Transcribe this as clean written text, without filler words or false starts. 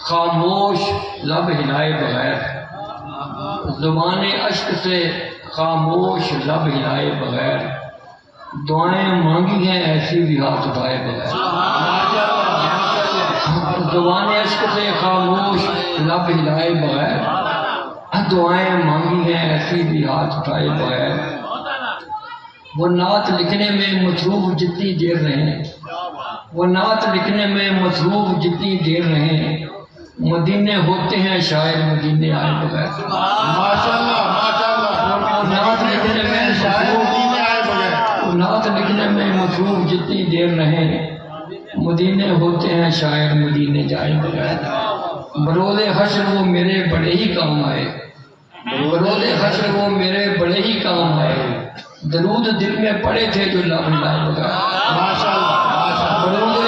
خاموش لب ہلائے بغیر، زبان اشک سے خاموش لب ہلائے بغیر، دعائیں مانگی ہیں ایسی بھی ہاتھ اٹھائے بغیر۔ زبان اشک سے خاموش لب ہلائے بغیر، دعائیں مانگی ہیں ایسی بھی ہاتھ اٹھائے بغیر۔ وہ نعت لکھنے میں مصروف جتنی دیر رہیں، وہ نعت لکھنے میں مصروف جتنی دیر رہیں، مدینے ہوتے ہیں شاعر مدینے آئے بغیر۔ نعت لکھنے میں مصروف جتنی دیر رہیں، مدینے ہوتے ہیں شاعر مدینے جائے بغیر۔ بروز حشر وہ میرے بڑے ہی کام آئے، بروز حشر وہ میرے بڑے ہی کام آئے، درود دل میں پڑے تھے جو لب ہلائے بغیر۔ بروز